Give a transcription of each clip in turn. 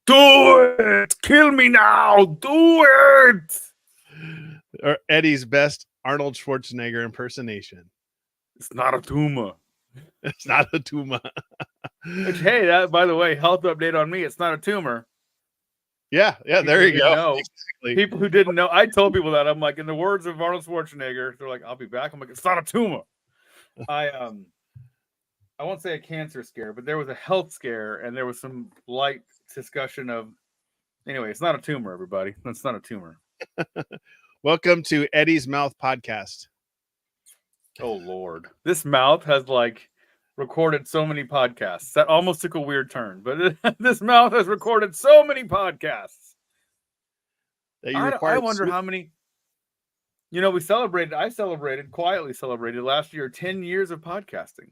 Do it! Kill me now! Do it! Or Eddie's best Arnold Schwarzenegger impersonation. It's not a tumor. It's not a tumor. Which, hey, that, by the way, health update on me. It's not a tumor. Yeah, there you go. Exactly. People who didn't know, I told people that. I'm like, in the words of Arnold Schwarzenegger, they're like, I'll be back. I'm like, it's not a tumor. I won't say a cancer scare, but there was a health scare, and there was some light discussion of. Anyway, it's not a tumor, everybody. It's not a tumor. Welcome to Eddie's Mouth Podcast. Oh Lord, this mouth has recorded so many podcasts. That almost took a weird turn, but this mouth has recorded so many podcasts. I wonder how many. You know, I quietly celebrated last year 10 years of podcasting.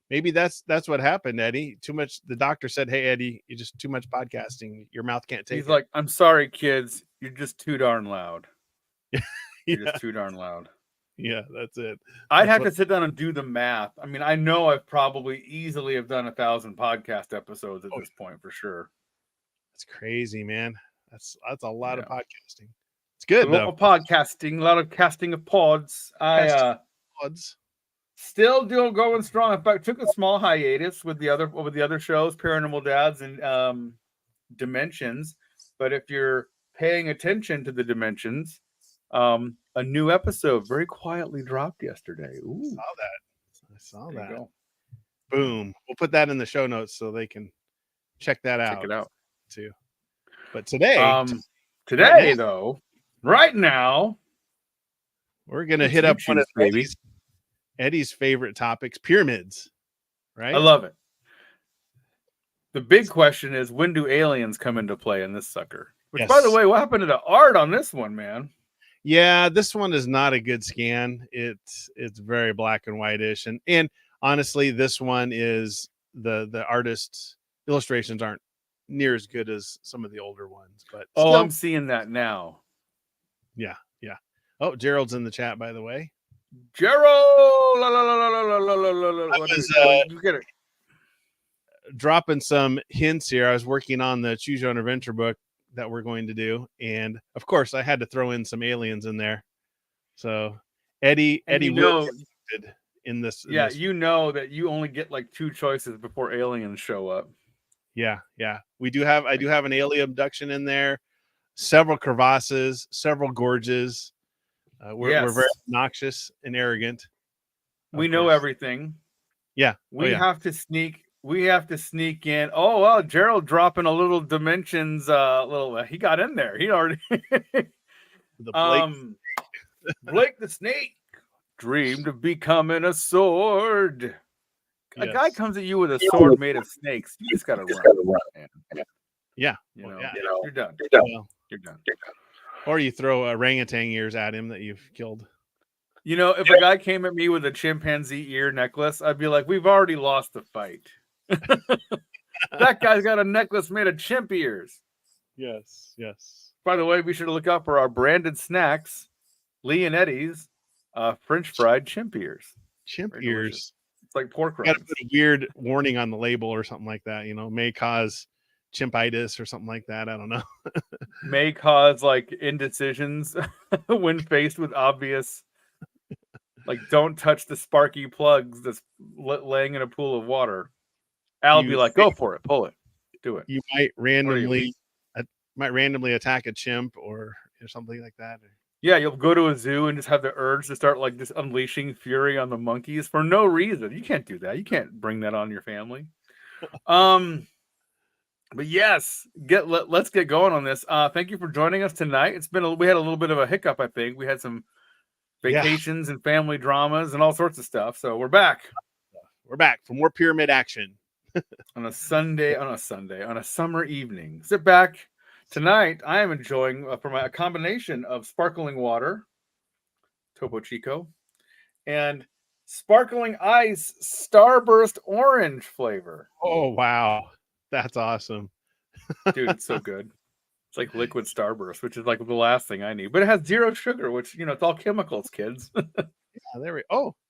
Maybe that's what happened, Eddie. Too much. The doctor said, "Hey, Eddie, you just too much podcasting. Your mouth can't take it." He's like, "I'm sorry, kids. You're just too darn loud. You're just too darn loud." Yeah, that's it. I'd have to sit down and do the math. I mean, I know I've probably easily have done 1,000 podcast episodes at this point for sure. That's crazy, man. That's a lot of podcasting. It's good though. Podcasting, a lot of casting of pods. Pods. Still going strong. In fact, took a small hiatus with the other shows, Paranormal Dads and Dimensions. But if you're paying attention to the Dimensions, a new episode very quietly dropped yesterday. Ooh. I saw that. Boom. We'll put that in the show notes so they can check that out. Check it out too. But today, right now, we're gonna hit up one of Eddie's favorite topics: pyramids. Right? I love it. The big question is, when do aliens come into play in this sucker? Which, by the way, what happened to the art on this one, man? Yeah, this one is not a good scan. It's very black and white-ish, and honestly, this one is the artist's illustrations aren't near as good as some of the older ones. But still, I'm seeing that now. Yeah. Oh, Gerald's in the chat, by the way. Gerald, you get it. Dropping some hints here. I was working on the Choose Your Own Adventure book that we're going to do, and of course I had to throw in some aliens in there. So Eddie will get in this. You know that you only get 2 choices before aliens show up. Yeah. I do have an alien abduction in there, several crevasses, several gorges. We're very obnoxious and arrogant. We know everything. Yeah. We have to sneak in. Oh, well, Gerald dropping a little Dimensions. He got in there. He already. Blake the Snake dreamed of becoming a sword. Yes. A guy comes at you with a sword made of snakes. You just gotta run. Man. Yeah. You're done. You're done. Or you throw orangutan ears at him that you've killed. If a guy came at me with a chimpanzee ear necklace, I'd be like, we've already lost the fight. That guy's got a necklace made of chimp ears. Yes. By the way, we should look out for our branded snacks, Lee and Eddie's French fried chimp ears. Chimp ears. It's like pork rinds. Got to put a weird warning on the label or something like that. May cause chimpitis or something like that. I don't know. May cause indecisions when faced with obvious. Don't touch the sparky plugs that's laying in a pool of water. I'll be like, go for it, pull it, do it. You might randomly attack a chimp or something like that. Yeah, you'll go to a zoo and just have the urge to start just unleashing fury on the monkeys for no reason. You can't do that. You can't bring that on your family. But yes, let's get going on this. Thank you for joining us tonight. We had a little bit of a hiccup, I think. We had some vacations and family dramas and all sorts of stuff. So we're back. We're back for more pyramid action. on a summer evening. Sit back. Tonight, I am enjoying from a combination of sparkling water, Topo Chico, and sparkling ice Starburst orange flavor. Oh, wow. That's awesome. Dude, it's so good. It's like liquid Starburst, which is the last thing I need. But it has 0 sugar, which, it's all chemicals, kids.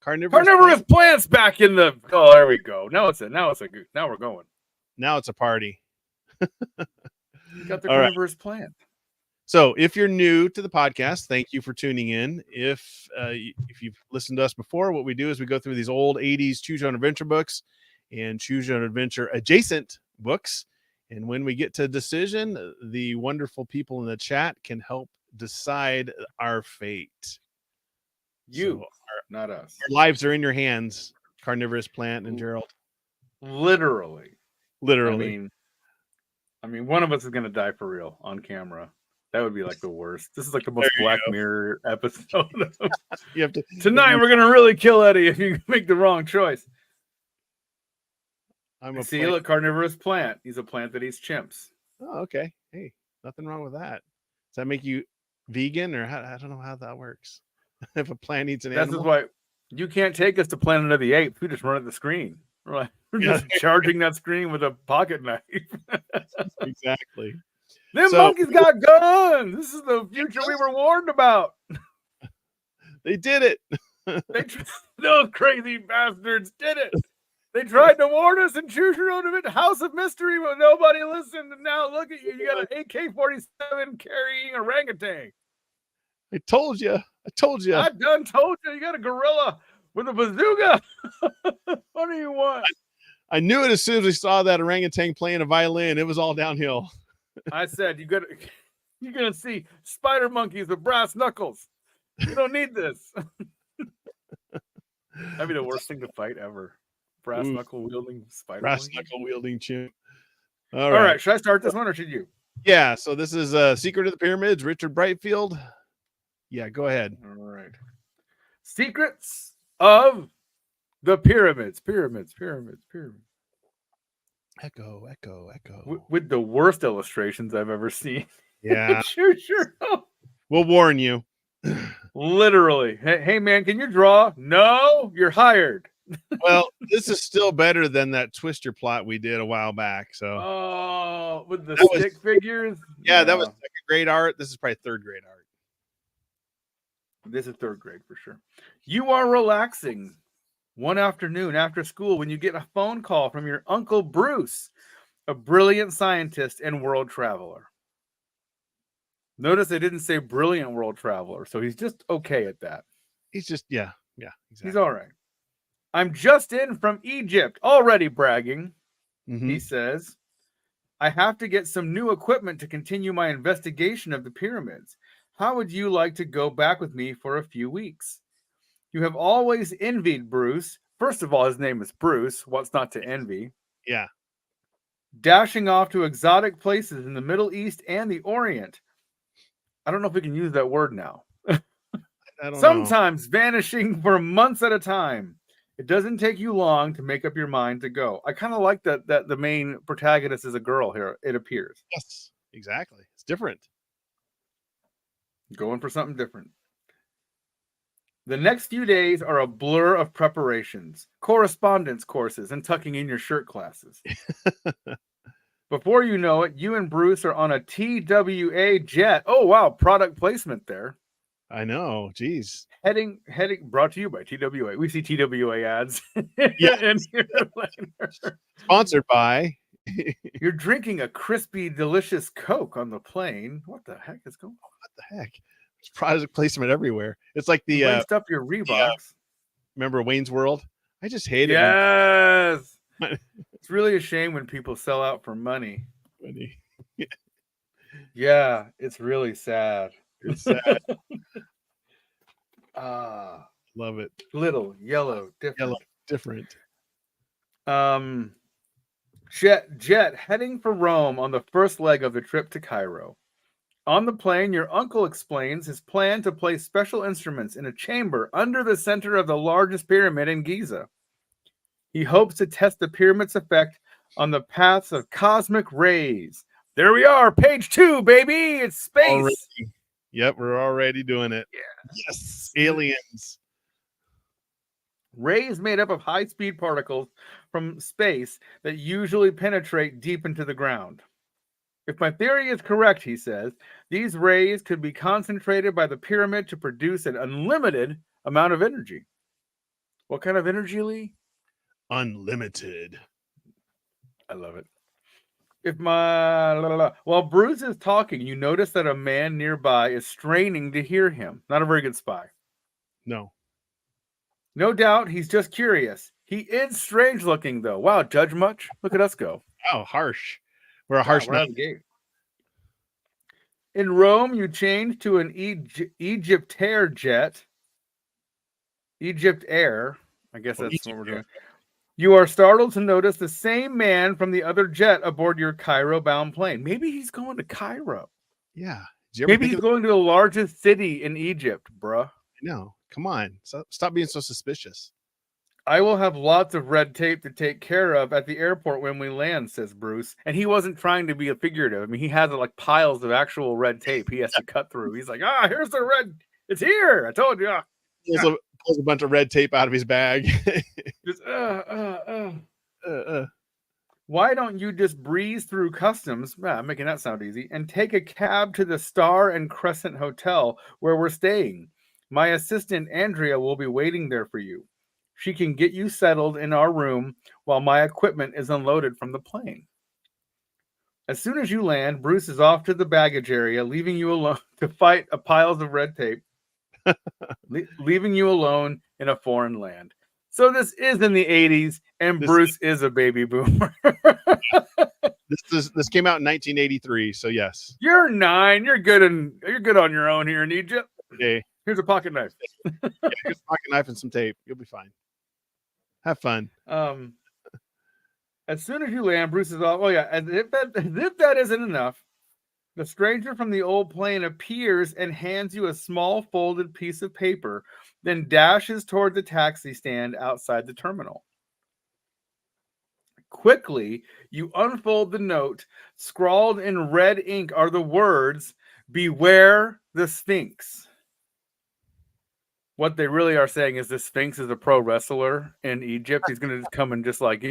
Carnivorous plants back in the... Oh, there we go. Now we're going. Now it's a party. Got the All right. carnivorous plant. So if you're new to the podcast, thank you for tuning in. If you've listened to us before, what we do is we go through these old 80s Choose Your Own Adventure books and Choose Your Own Adventure adjacent books. And when we get to a decision, the wonderful people in the chat can help decide our fate. You, So not us. our lives are in your hands, Carnivorous Plant and Gerald. Literally. Literally. I mean, one of us is going to die for real on camera. That would be like the worst. This is like the most There you Black go. Mirror episode. You have to Tonight, we're going to really kill Eddie if you make the wrong choice. See, look, carnivorous plant. He's a plant that eats chimps. Oh, okay. Hey, nothing wrong with that. Does that make you vegan, or I don't know how that works? If a plant eats an animal? This is why you can't take us to Planet of the Apes. We just run at the screen. Right? We're just charging that screen with a pocket knife. Exactly. Them monkeys got guns. This is the future we were warned about. They did it. Those crazy bastards did it. They tried to warn us and Choose Your Own Adventure, House of Mystery, but nobody listened. And now look at you. You got an AK-47 carrying orangutan. I told you. I done told you. You got a gorilla with a bazooka. What do you want? I knew it as soon as we saw that orangutan playing a violin. It was all downhill. I said, you're gonna see spider monkeys with brass knuckles. You don't need this. That'd be the worst thing to fight ever. Brass knuckle wielding spider. Brass knuckle wielding chimp. All right. Should I start this one or should you? Yeah. So this is Secret of the Pyramids, Richard Brightfield. Yeah, go ahead. All right. Secrets of the Pyramids. Echo. With the worst illustrations I've ever seen. Yeah. Sure. We'll warn you. Literally. Hey, man, can you draw? No, you're hired. Well, this is still better than that Twister plot we did a while back. So, with the stick figures. Yeah, that was second grade art. This is probably third grade art. This is third grade for sure. You are relaxing one afternoon after school when you get a phone call from your Uncle Bruce, a brilliant scientist and world traveler. Notice they didn't say brilliant world traveler, so he's just okay at that. He's just, yeah, exactly. He's all right. I'm just in from Egypt, already bragging. Mm-hmm. He says, I have to get some new equipment to continue my investigation of the pyramids. How would you like to go back with me for a few weeks? You have always envied Bruce. First of all, his name is Bruce. What's not to envy? Yeah. Dashing off to exotic places in the Middle East and the Orient. I don't know if we can use that word now. Sometimes vanishing for months at a time. It doesn't take you long to make up your mind to go. I kind of like that the main protagonist is a girl here, it appears. Yes, exactly. It's different. Going for something different. The next few days are a blur of preparations, correspondence courses, and tucking in your shirt classes. Before you know it, you and Bruce are on a TWA jet. Oh, wow. Product placement there. I know. Jeez. Heading, brought to you by TWA. We see TWA ads. Yeah. Sponsored by. You're drinking a crispy, delicious Coke on the plane. What the heck is going on? What the heck? It's product placement everywhere. It's like the laced up your Reeboks. Remember Wayne's World? I just hate it. Yes. It's really a shame when people sell out for money. Yeah, it's really sad. It's sad. Love it. Little yellow, different. Jet heading for Rome on the first leg of the trip to Cairo. On the plane, your uncle explains his plan to place special instruments in a chamber under the center of the largest pyramid in Giza. He hopes to test the pyramid's effect on the paths of cosmic rays. There we are, page 2, baby. It's space. Already. Yep, we're already doing it. Yeah. Yes, aliens. Rays made up of high-speed particles from space that usually penetrate deep into the ground. If my theory is correct, he says, these rays could be concentrated by the pyramid to produce an unlimited amount of energy. What kind of energy, Lee? Unlimited. I love it. While Bruce is talking, you notice that a man nearby is straining to hear him. Not a very good spy. No. No doubt he's just curious. He is strange looking, though. Wow, judge much? Look at us go. Oh, harsh. We're a Wow, harsh we're out night. of the gate. In Rome, you change to an Egyptair jet. Egypt Air. I guess that's what we're doing. You are startled to notice the same man from the other jet aboard your Cairo-bound plane. Maybe he's going to Cairo. Yeah. Did you ever Maybe think he's of going to the largest city in Egypt, bruh. No, come on. Stop being so suspicious. I will have lots of red tape to take care of at the airport when we land, says Bruce. And he wasn't trying to be a figurative. I mean, he has like piles of actual red tape he has to cut through. He's like, here's the red. It's here. I told you. Pulls a bunch of red tape out of his bag. Just, Why don't you just breeze through customs, making that sound easy, and take a cab to the Star and Crescent Hotel where we're staying? My assistant, Andrea, will be waiting there for you. She can get you settled in our room while my equipment is unloaded from the plane. As soon as you land, Bruce is off to the baggage area, leaving you alone to fight a piles of red tape, leaving you alone in a foreign land. So this is in the 80s, and Bruce is a baby boomer. This came out in 1983, so yes. You're 9. You're good on your own here in Egypt. Okay. Here's a pocket knife. Here's a pocket knife and some tape. You'll be fine. Have fun. As soon as you land, Bruce is off. Oh yeah, as if that isn't enough, the stranger from the old plane appears and hands you a small folded piece of paper, then dashes toward the taxi stand outside the terminal. Quickly, you unfold the note. Scrawled in red ink are the words, "Beware the Sphinx." What they really are saying is the Sphinx is a pro wrestler in Egypt. He's going to come and just like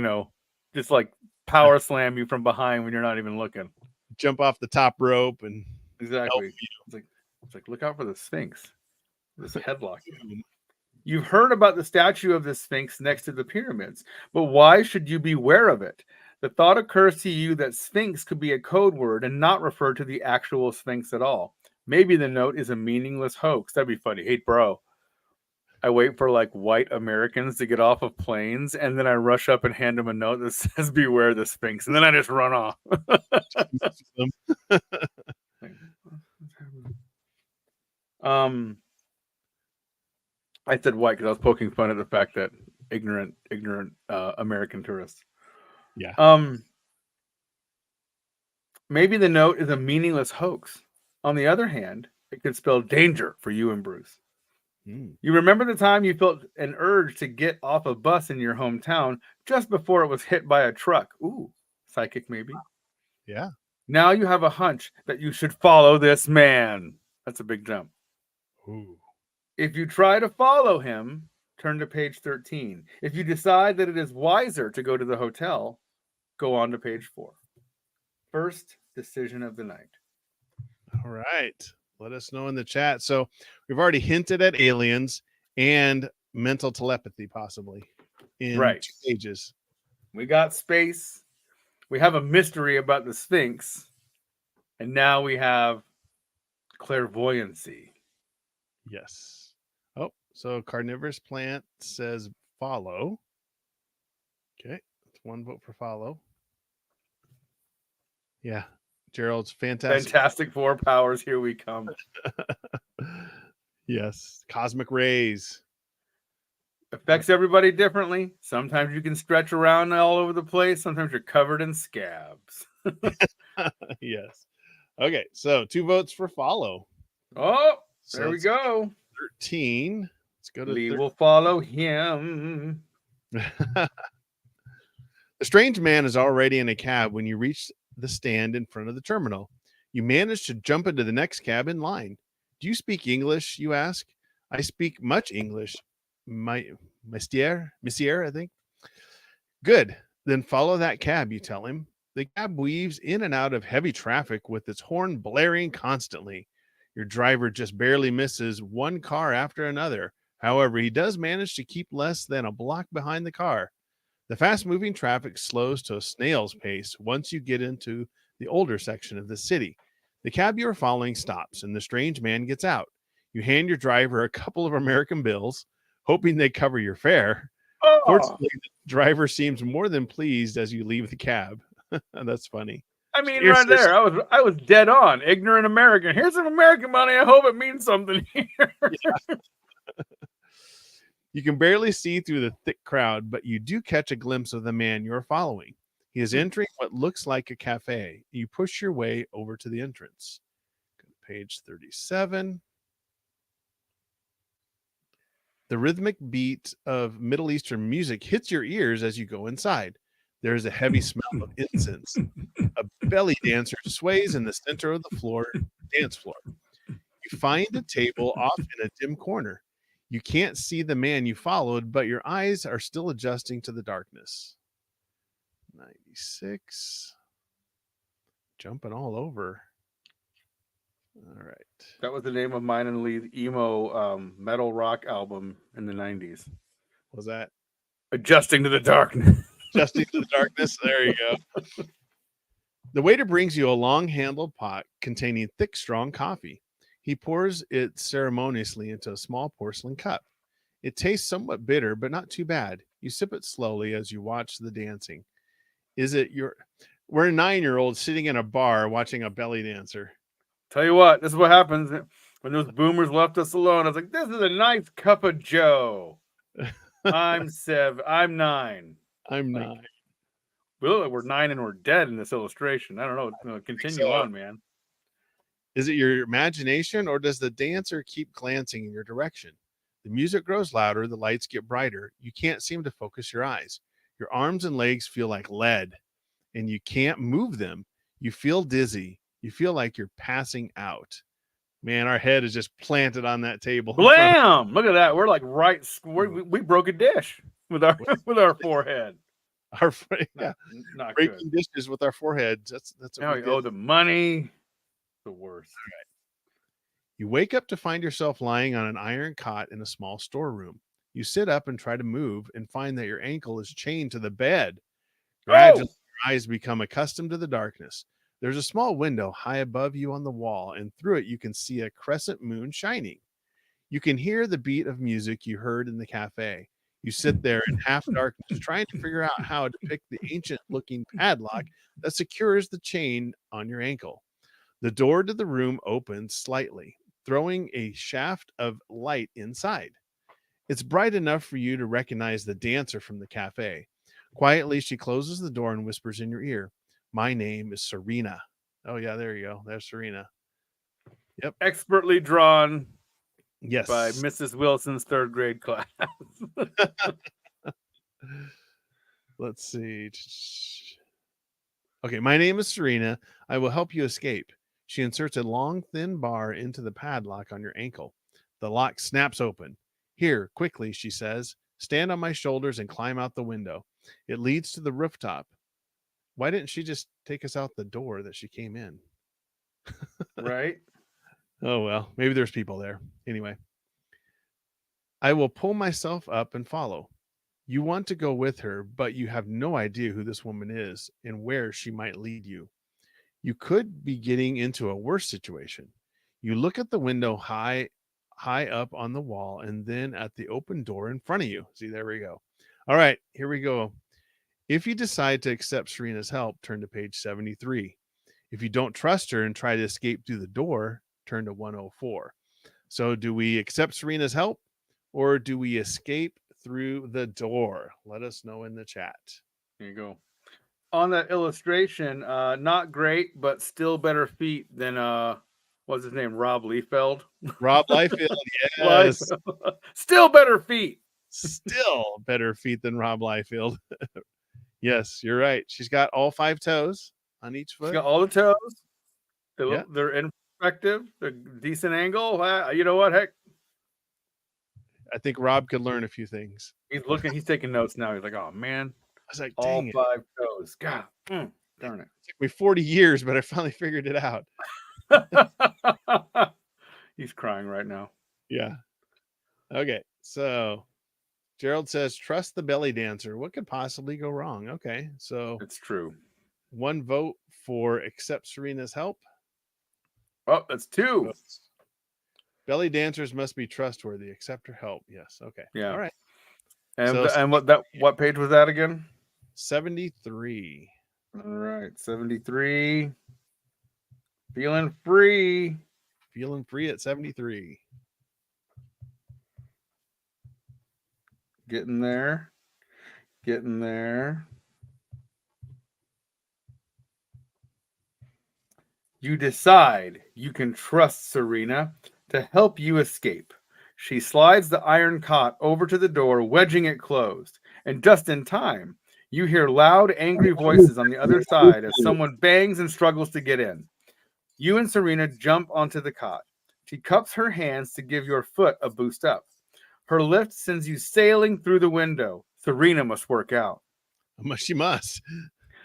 power slam you from behind when you're not even looking. Jump off the top rope and exactly. It's like look out for the Sphinx. This headlock. You've heard about the statue of the Sphinx next to the pyramids, but why should you beware of it? The thought occurs to you that Sphinx could be a code word and not refer to the actual Sphinx at all. Maybe the note is a meaningless hoax. That'd be funny. Hey, bro. I wait for like white Americans to get off of planes, and then I rush up and hand them a note that says "Beware the Sphinx," and then I just run off. I said white because I was poking fun at the fact that ignorant American tourists. Yeah. Maybe the note is a meaningless hoax. On the other hand, it could spell danger for you and Bruce. You remember the time you felt an urge to get off a bus in your hometown just before it was hit by a truck? Ooh, psychic maybe. Yeah. Now you have a hunch that you should follow this man. That's a big jump. Ooh. If you try to follow him, turn to page 13. If you decide that it is wiser to go to the hotel, go on to page 4. First decision of the night. All right. Let us know in the chat. So we've already hinted at aliens and mental telepathy, possibly in 2 pages. We got space. We have a mystery about the Sphinx. And now we have clairvoyancy. Yes. Oh, so carnivorous plant says follow. Okay. That's 1 vote for follow. Yeah. Gerald's fantastic. Fantastic 4 powers. Here we come. Yes. Cosmic rays. Affects everybody differently. Sometimes you can stretch around all over the place. Sometimes you're covered in scabs. Yes. Okay. So 2 votes for follow. Oh, so there we go. 13. Let's go to Lee will follow him. The strange man is already in a cab when you reach the stand in front of the terminal. You manage to jump into the next cab in line. Do you speak English, you ask? I speak much English. Monsieur, I think. Good. Then follow that cab, you tell him. The cab weaves in and out of heavy traffic with its horn blaring constantly. Your driver just barely misses one car after another. However, he does manage to keep less than a block behind the car. The fast-moving traffic slows to a snail's pace once you get into the older section of the city. The cab you are following stops, and the strange man gets out. You hand your driver a couple of American bills, hoping they cover your fare. Oh, Fortunately, the driver seems more than pleased as you leave the cab. That's funny. I mean, Here's right there, I was dead on. Ignorant American. Here's some American money. I hope it means something here. You can barely see through the thick crowd, but you do catch a glimpse of the man you are following. He is entering what looks like a cafe. You push your way over to the entrance. Go to page 37. The rhythmic beat of Middle Eastern music hits your ears as you go inside. There is a heavy smell of incense. A belly dancer sways in the center of the dance floor. You find a table off in a dim corner. You can't see the man you followed, but your eyes are still adjusting to the darkness. 96. Jumping all over. All right. That was the name of mine and Lee's emo metal rock album in the 90s. Was that? Adjusting to the darkness. Adjusting to the darkness. There you go. The waiter brings you a long-handled pot containing thick, strong coffee. He pours it ceremoniously into a small porcelain cup. It tastes somewhat bitter, but not too bad. You sip it slowly as you watch the dancing. We're 9-year-olds sitting in a bar watching a belly dancer. Tell you what, this is what happens when those boomers left us alone. I was like, this is a nice cup of Joe. I'm 7. I'm 9. I'm 9. We look like we're 9 and we're dead in this illustration. I don't know. Continue on, man. Is it your imagination, or does the dancer keep glancing in your direction? The music grows louder, the lights get brighter. You can't seem to focus your eyes. Your arms and legs feel like lead, and you can't move them. You feel dizzy. You feel like you're passing out. Man, our head is just planted on that table. Blam! Look at that. We're like we broke a dish with our forehead. Yeah, not breaking good. dishes with our foreheads. That's what we did. Oh, the money. The worst. All right. You wake up to find yourself lying on an iron cot in a small storeroom. You sit up and try to move and find that your ankle is chained to the bed. Gradually, your eyes become accustomed to the darkness. There's a small window high above you on the wall, and through it you can see a crescent moon shining. You can hear the beat of music you heard in the cafe. You sit there in half darkness, trying to figure out how to pick the ancient-looking padlock that secures the chain on your ankle. The door to the room opens slightly, throwing a shaft of light inside. It's bright enough for you to recognize the dancer from the cafe. Quietly, she closes the door and whispers in your ear, "My name is Serena." Oh, yeah, there you go. There's Serena. Yep. Expertly drawn. Yes. By Mrs. Wilson's 3rd grade class. Let's see. Okay, my name is Serena. I will help you escape. She inserts a long, thin bar into the padlock on your ankle. The lock snaps open. Here, quickly, she says. Stand on my shoulders and climb out the window. It leads to the rooftop. Why didn't she just take us out the door that she came in? Right? Oh, well, maybe there's people there. Anyway, I will pull myself up and follow. You want to go with her, but you have no idea who this woman is and where she might lead you. You could be getting into a worse situation. You look at the window high up on the wall and then at the open door in front of you. See, there we go. All right, here we go. If you decide to accept Serena's help, turn to page 73. If you don't trust her and try to escape through the door, turn to 104. So do we accept Serena's help or do we escape through the door? Let us know in the chat. There you go. On that illustration, not great, but still better feet than what's his name? Rob Liefeld. Rob Liefeld, yes. Still better feet. Still better feet than Rob Liefeld. Yes, you're right. She's got all 5 toes on each foot. She's got all the toes. They're in perspective, a decent angle. You know what? Heck, I think Rob could learn a few things. He's taking notes now. He's like, oh man. I was like, all dang 5 toes. God, darn it. It took me 40 years, but I finally figured it out. He's crying right now. Yeah. Okay, so Gerald says, trust the belly dancer. What could possibly go wrong? Okay, so It's true. one vote for accept Serena's help. Oh, that's 2. Belly dancers must be trustworthy. Accept her help. Yes. Okay. Yeah. All right. And So what page was that again? 73. All right, 73. Feeling free. Feeling free at 73. Getting there. Getting there. You decide you can trust Serena to help you escape. She slides the iron cot over to the door, wedging it closed. And just in time, you hear loud, angry voices on the other side as someone bangs and struggles to get in. You and Serena jump onto the cot. She cups her hands to give your foot a boost up. Her lift sends you sailing through the window. Serena must work out. She must.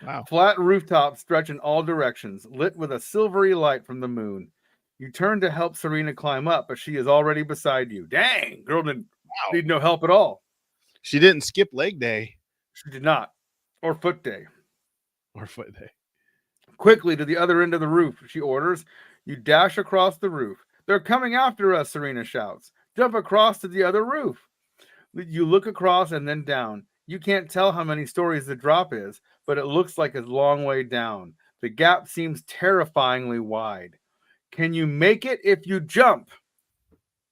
Wow. Flat rooftops stretch in all directions, lit with a silvery light from the moon. You turn to help Serena climb up, but she is already beside you. Dang, girl didn't need no help at all. She didn't skip leg day She did not. Or foot day. or foot day. Quickly to the other end of the roof, she orders. You dash across the roof. They're coming after us, Serena shouts. Jump across to the other roof. You look across and then down. You can't tell how many stories the drop is, but it looks like a long way down. The gap seems terrifyingly wide. Can you make it if you jump?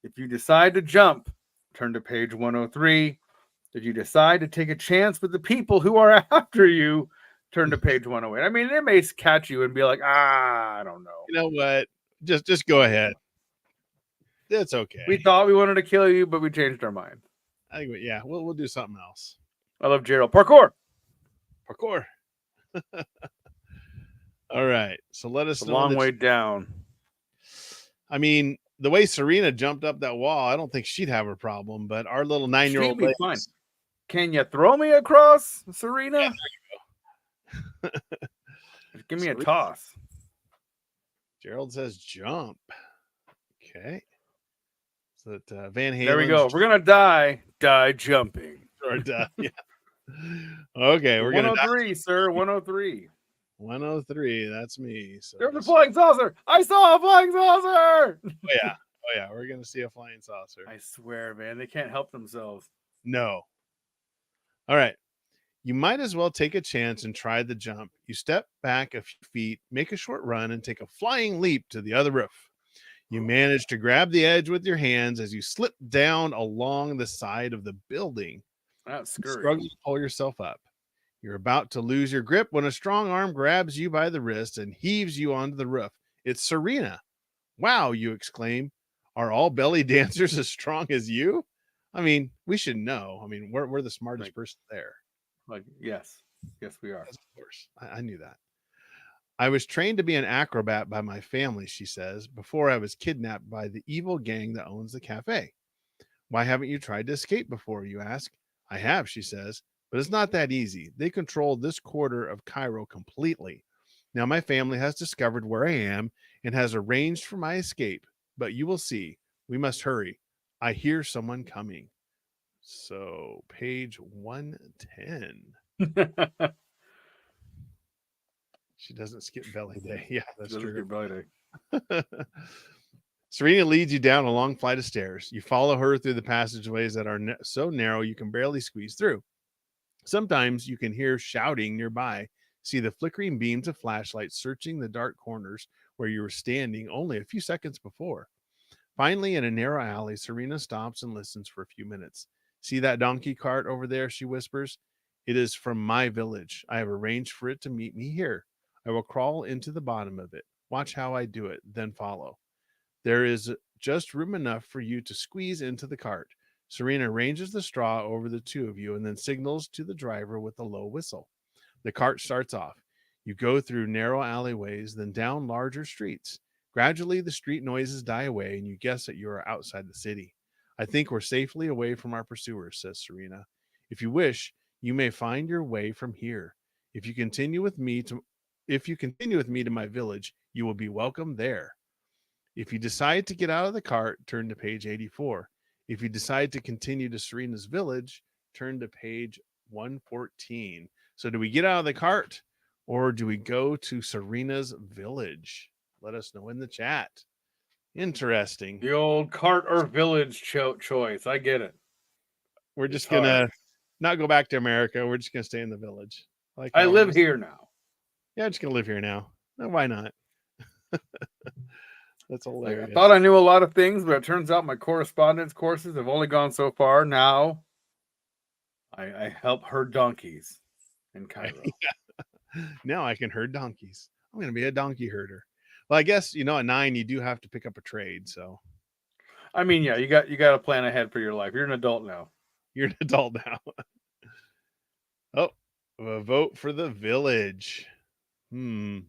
If you decide to jump, turn to page 103. If you decide to take a chance with the people who are after you, turn to page 108. I mean, they may catch you and be like, I don't know. You know what? Just go ahead. That's okay. We thought we wanted to kill you, but we changed our mind. I think yeah, we'll do something else. I love Gerald. Parkour. Parkour. All right. So let us It's a know. long way down. I mean, the way Serena jumped up that wall, I don't think she'd have a problem, but our little 9-year-old She'd be fine. Can you throw me across, Serena? Yeah, Give me a toss. Gerald says jump. Okay. So that Van Halen. There we go. We're gonna die jumping. Or yeah. Okay, we're gonna 103, sir. 103. 103. That's me. So There's a flying saucer. I saw a flying saucer. Oh yeah. We're gonna see a flying saucer. I swear, man, they can't help themselves. No. All right. You might as well take a chance and try the jump. You step back a few feet, make a short run, and take a flying leap to the other roof. You manage to grab the edge with your hands as you slip down along the side of the building. That's You scary. struggle to pull yourself up. You're about to lose your grip when a strong arm grabs you by the wrist and heaves you onto the roof. It's Serena. Wow, you exclaim. Are all belly dancers as strong as you? I mean, we should know. I mean, we're the smartest person there. Like, yes, we are. Of course, I knew that. I was trained to be an acrobat by my family, she says, before I was kidnapped by the evil gang that owns the cafe. Why haven't you tried to escape before, you ask? I have, she says, but it's not that easy. They control this quarter of Cairo completely. Now my family has discovered where I am and has arranged for my escape, but you will see. We must hurry. I hear someone coming. So, page 110. She doesn't skip belly day. Yeah, that's true. Skip belly day. Serena leads you down a long flight of stairs. You follow her through the passageways that are so narrow you can barely squeeze through. Sometimes you can hear shouting nearby, see the flickering beams of flashlights searching the dark corners where you were standing only a few seconds before. Finally, in a narrow alley, Serena stops and listens for a few minutes. See that donkey cart over there, she whispers. It is from my village. I have arranged for it to meet me here. I will crawl into the bottom of it. Watch how I do it, then follow. There is just room enough for you to squeeze into the cart. Serena arranges the straw over the two of you and then signals to the driver with a low whistle. The cart starts off. You go through narrow alleyways, then down larger streets. Gradually, the street noises die away and you guess that you are outside the city. I think we're safely away from our pursuers, says Serena. If you wish, you may find your way from here. If you continue with me to my village, you will be welcome there. If you decide to get out of the cart, turn to page 84. If you decide to continue to Serena's village, turn to page 114. So do we get out of the cart or do we go to Serena's village? Let us know in the chat. Interesting. The old cart or village choice. I get it. We're It's just going to hard. not go back to America. We're just going to stay in the village. Like I how live here now. Yeah, I'm just going to live here now. No, why not? That's Like, hilarious. I thought I knew a lot of things, but it turns out my correspondence courses have only gone so far. Now I help herd donkeys in Cairo. Now I can herd donkeys. I'm going to be a donkey herder. Well, I guess, at 9, you do have to pick up a trade. So I mean, yeah, you got to plan ahead for your life. You're an adult now. you're an adult now. Oh, a vote for the village. We're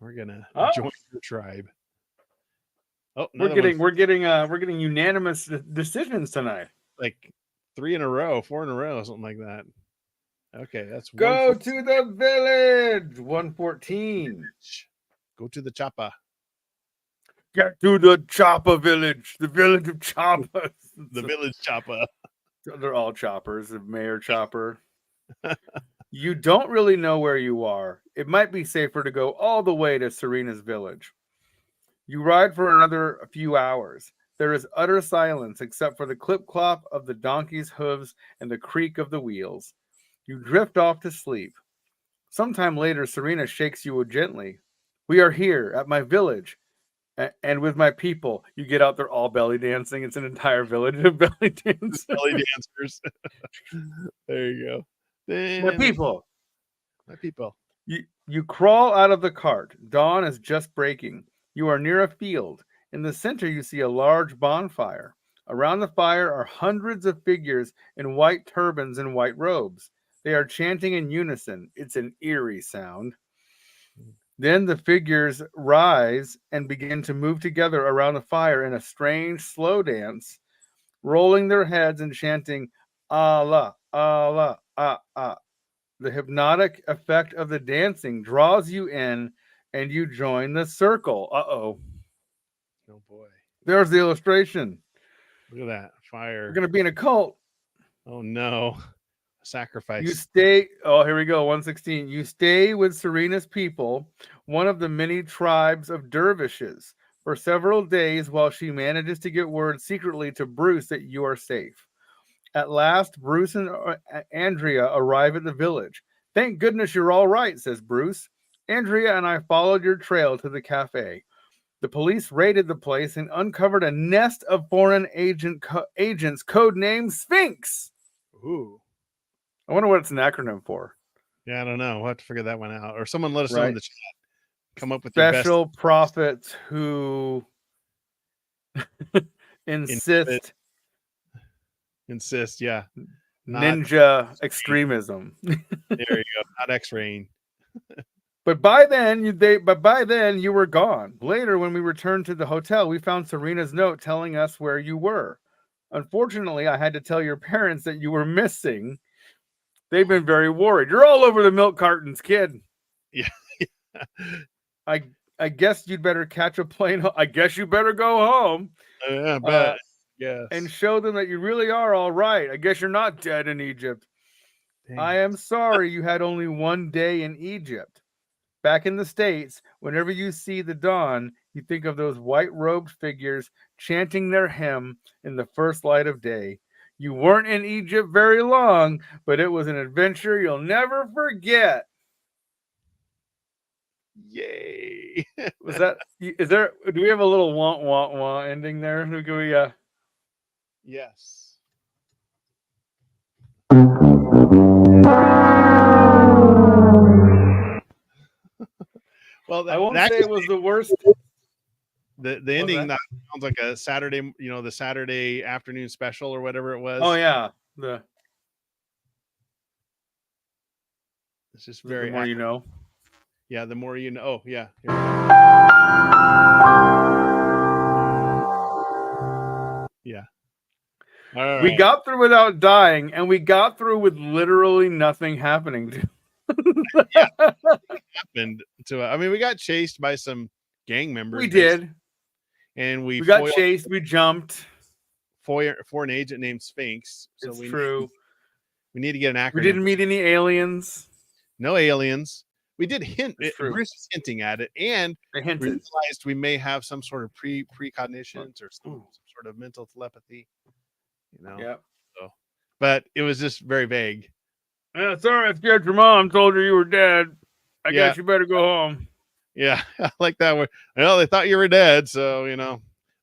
going to join the tribe. Oh, we're getting unanimous decisions tonight. Like 3 in a row, 4 in a row, something like that. Okay, that's go to the village. 114. Go to the choppa. Get to the Choppa village. The village of Choppas. The village choppa. They're all choppers. The mayor chopper. You don't really know where you are. It might be safer to go all the way to Serena's village. You ride for another few hours. There is utter silence except for the clip-clop of the donkey's hooves and the creak of the wheels. You drift off to sleep. Sometime later, Serena shakes you gently. We are here at my village and with my people. You get out there all belly dancing. It's an entire village of belly dancers. Belly dancers. There you go. My people. My people. You crawl out of the cart. Dawn is just breaking. You are near a field. In the center, you see a large bonfire. Around the fire are hundreds of figures in white turbans and white robes. They are chanting in unison. It's an eerie sound. Then the figures rise and begin to move together around the fire in a strange, slow dance, rolling their heads and chanting, Allah, Allah, ah, ah. The hypnotic effect of the dancing draws you in and you join the circle. Uh-oh. Oh, boy. There's the illustration. Look at that. Fire. We're going to be in a cult. Oh, no. Sacrifice. You stay. Oh, here we go. 116. You stay with Serena's people, one of the many tribes of dervishes, for several days while she manages to get word secretly to Bruce that you are safe. At last, Bruce and Andrea arrive at the village. Thank goodness you're all right, says Bruce. Andrea and I followed your trail to the cafe. The police raided the place and uncovered a nest of foreign agents codenamed Sphinx. Ooh. I wonder what it's an acronym for. Yeah, I don't know. We'll have to figure that one out. Or someone let us know in the chat. Come up with special your best prophets who insist, yeah. Ninja extremism. There you go. Not X-raying. But by then you were gone. Later, when we returned to the hotel, we found Serena's note telling us where you were. Unfortunately, I had to tell your parents that you were missing. They've been very worried. You're all over the milk cartons, kid. Yeah. I guess you'd better catch a plane. I guess you better go home. Yeah, but yes. And show them that you really are all right. I guess you're not dead in Egypt. Dang. I am sorry you had only one day in Egypt. Back in the States, whenever you see the dawn, you think of those white-robed figures chanting their hymn in the first light of day. You weren't in Egypt very long, but it was an adventure you'll never forget. Yay. Do we have a little wah ending there? Who can we Yes. Well, I won't say it was the worst. The ending that sounds like a Saturday, the Saturday afternoon special or whatever it was. Oh yeah, it's just very the more you know. Yeah, the more you know. Oh yeah. Yeah. All right. We got through without dying, and we got through with literally nothing happening. Happened to. I mean, we got chased by some gang members. We did. And we got chased. We jumped. foreign agent named Sphinx. So It's we true. need to get an acronym. We didn't meet any aliens. No aliens. We did hint. It's true. Bruce is hinting at it, and They we hinted. realized we may have some sort of precognitions or some sort of mental telepathy. Yeah. So, but it was just very vague. Sorry, I scared your mom. Told her you were dead. I guess you better go home. Yeah, I like that one. Well, they thought you were dead, so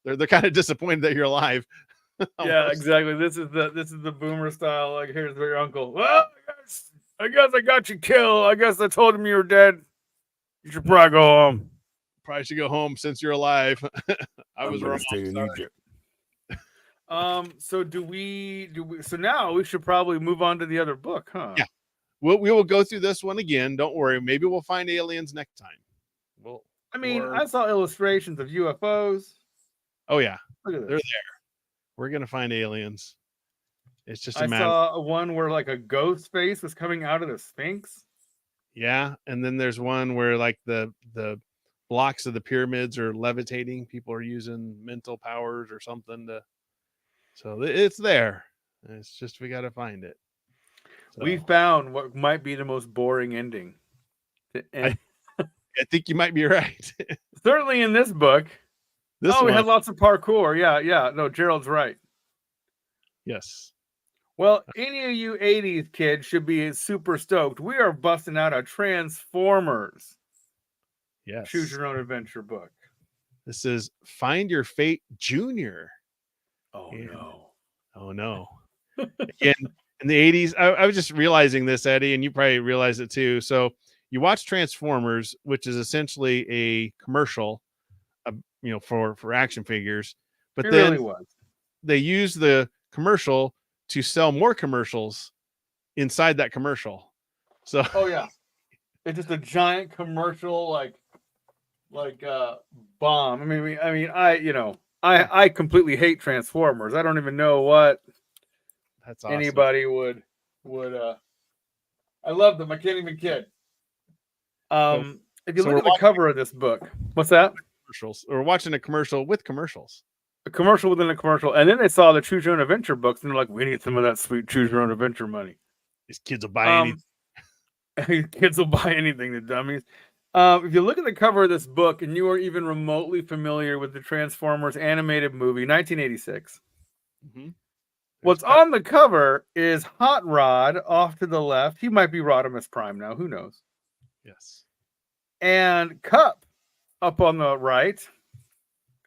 they're kind of disappointed that you're alive. Yeah, exactly. This is the boomer style. Like, here's your uncle. Well, I guess I got you killed. I guess I told him you were dead. You should probably go home. Probably should go home since you're alive. I was wrong. Stay in Egypt. So so now we should probably move on to the other book, huh? Yeah. We will go through this one again. Don't worry. Maybe we'll find aliens next time. I saw illustrations of UFOs. Oh yeah. Look at this. They're there. We're gonna find aliens. It's just a matter. I saw one where like a ghost face was coming out of the Sphinx. Yeah, and then there's one where like the blocks of the pyramids are levitating. People are using mental powers or something so it's there. It's just we got to find it. So, we found what might be the most boring ending. I think you might be right. Certainly in this book. We had lots of parkour. Yeah. No, Gerald's right. Yes. Well, any of you 80s kids should be super stoked. We are busting out a Transformers. Yes. Choose Your Own Adventure book. This is Find Your Fate Junior. Oh no. Again, in the 80s, I was just realizing this, Eddie, and you probably realize it too. So you watch Transformers, which is essentially a commercial, for action figures, but then really was. They use the commercial to sell more commercials inside that commercial. So it's just a giant commercial like bomb. I completely hate Transformers. I don't even know what that's awesome. Anybody would I love them. I can't even kid. If you look at the cover of this book, what's that? Commercials. Or watching a commercial with commercials. A commercial within a commercial, and then they saw the Choose Your Own Adventure books, and they're like, "We need some of that sweet Choose Your Own Adventure money." These kids will buy anything. Kids will buy anything, the dummies. If you look at the cover of this book, and you are even remotely familiar with the Transformers animated movie, 1986, what's on the cover is Hot Rod off to the left. He might be Rodimus Prime now. Who knows? Yes. And Cup up on the right.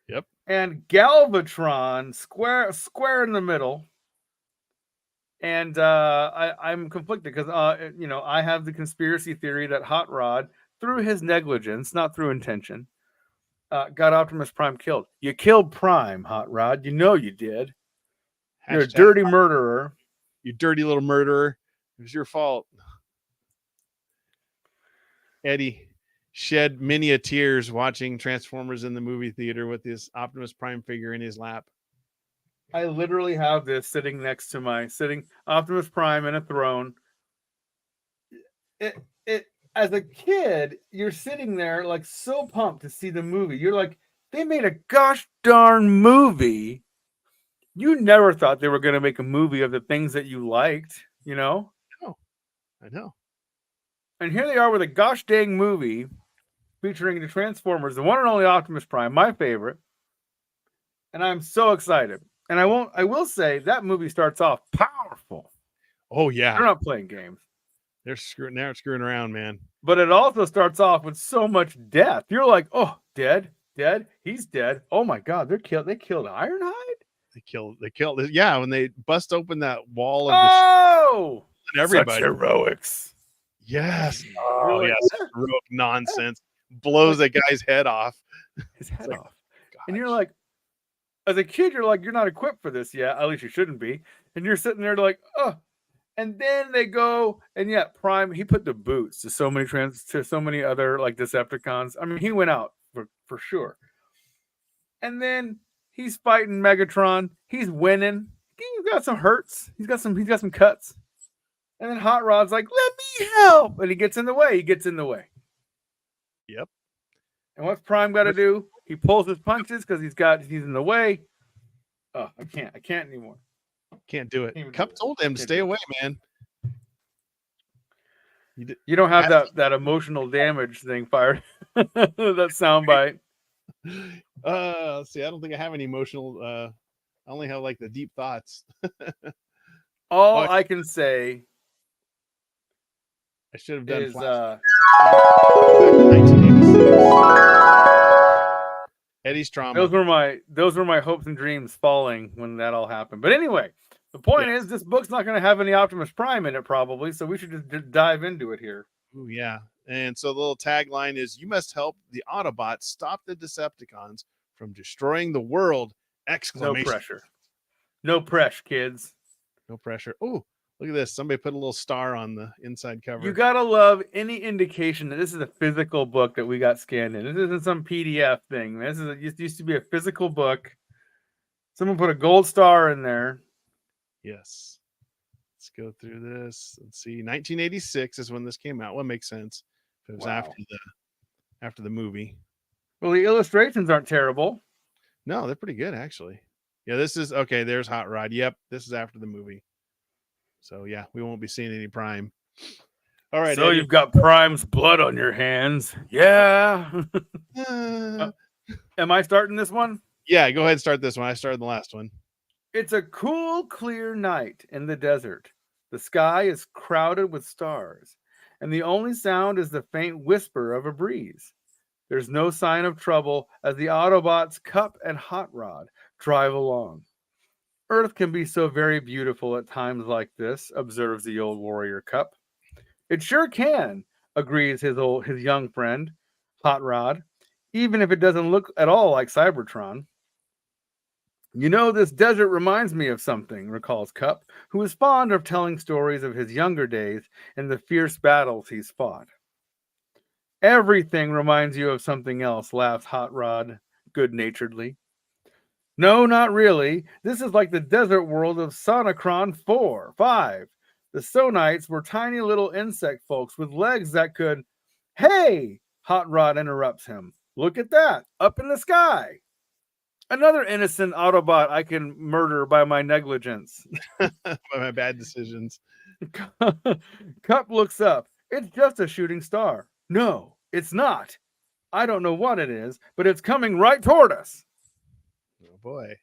Yep. And Galvatron square in the middle. And I'm conflicted because I have the conspiracy theory that Hot Rod, through his negligence, not through intention, got Optimus Prime killed. You killed Prime, Hot Rod. You know you did. You're a dirty murderer. You dirty little murderer. It was your fault. Eddie shed many a tears watching Transformers in the movie theater with his Optimus Prime figure in his lap. I literally have this sitting next to my Optimus Prime in a throne. It as a kid, you're sitting there like so pumped to see the movie. You're like, they made a gosh darn movie. You never thought they were going to make a movie of the things that you liked, I know. And here they are with a gosh dang movie featuring the Transformers, the one and only Optimus Prime, my favorite. And I'm so excited. And I will say that movie starts off powerful. Oh yeah. They're not playing games. They're screwing around, man. But it also starts off with so much death. You're like, oh, dead, he's dead. Oh my God, they killed Ironhide? They killed yeah, when they bust open that wall of and everybody. Such heroics. Yes. Oh yes, heroic nonsense. Blows a guy's head off. His head off. Gosh. And you're like, as a kid, you're like, you're not equipped for this yet. At least you shouldn't be. And you're sitting there like, oh. And then they go, and Prime, he put the boots to so many other like Decepticons. I mean, he went out for sure. And then he's fighting Megatron. He's winning. He's got some hurts. He's got some cuts. And then Hot Rod's like, let me help. And he gets in the way. Yep. And what's Prime got to do? He pulls his punches because he's in the way. Oh, I can't anymore. Can't do it. Can't even do Cup it. told him to Can't stay do it. away, man. You don't have that emotional damage thing fired. That soundbite. Let's see. I don't think I have any emotional. I only have like the deep thoughts. All Oh, I can say I should have done is flashback. Go back to 1986. Eddie's trauma. those were my hopes and dreams falling when that all happened. But anyway, the point Yes. is this book's not going to have any Optimus Prime in it probably, so we should just dive into it here. Ooh, yeah. And so the little tagline is you must help the Autobots stop the Decepticons from destroying the world! No Exclamation. pressure. No pressure, kids. No pressure. Oh, look at this. Somebody put a little star on the inside cover. You gotta love any indication that this is a physical book that we got scanned in. This isn't some PDF thing. It used to be a physical book. Someone put a gold star in there. Yes. Let's go through this. Let's see. 1986 is when this came out. Well, it makes sense. If it was Wow. after the movie. Well, the illustrations aren't terrible. No, they're pretty good actually. Yeah, this is okay. There's Hot Rod. Yep, this is after the movie. So yeah, we won't be seeing any Prime. All right. So Eddie. you've got Prime's blood on your hands. Yeah. Am I starting this one? Yeah, go ahead and start this one. I started the last one. It's a cool, clear night in the desert. The sky is crowded with stars, and the only sound is the faint whisper of a breeze. There's no sign of trouble as the Autobots Cup and Hot Rod drive along. Earth can be so very beautiful at times like this, observes the old warrior Cup. It sure can, agrees his young friend, Hot Rod, even if it doesn't look at all like Cybertron. You know, this desert reminds me of something, recalls Cup, who is fond of telling stories of his younger days and the fierce battles he's fought. Everything reminds you of something else, laughs Hot Rod good naturedly. No, not really. This is like the desert world of Sonicron 4, 5. The Sonites were tiny little insect folks with legs that could. Hey! Hot Rod interrupts him. Look at that, up in the sky. Another innocent Autobot I can murder by my negligence. By my bad decisions. Cup looks up. It's just a shooting star. No, it's not. I don't know what it is, but it's coming right toward us. Oh boy.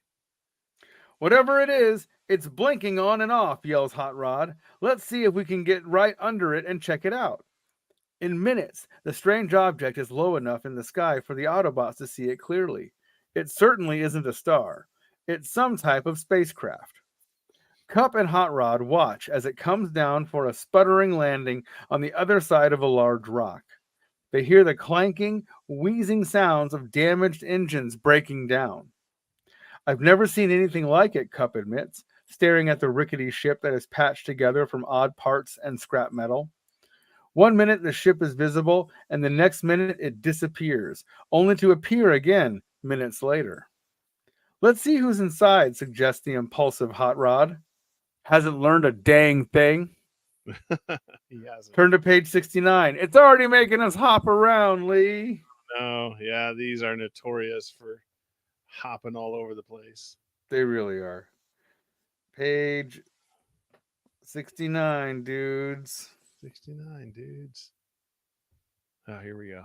Whatever it is, it's blinking on and off, yells Hot Rod. Let's see if we can get right under it and check it out. In minutes, the strange object is low enough in the sky for the Autobots to see it clearly. It certainly isn't a star. It's some type of spacecraft. Cup and Hot Rod watch as it comes down for a sputtering landing on the other side of a large rock. They hear the clanking, wheezing sounds of damaged engines breaking down. I've never seen anything like it, Cup admits, staring at the rickety ship that is patched together from odd parts and scrap metal. 1 minute the ship is visible, and the next minute it disappears, only to appear again minutes later. Let's see who's inside, suggests the impulsive Hot Rod. Hasn't learned a dang thing. He hasn't. Turn to page 69. It's already making us hop around, Lee. No, yeah, these are notorious for hopping all over the place. They really are. Page 69, dudes. 69 dudes. Oh, here we go.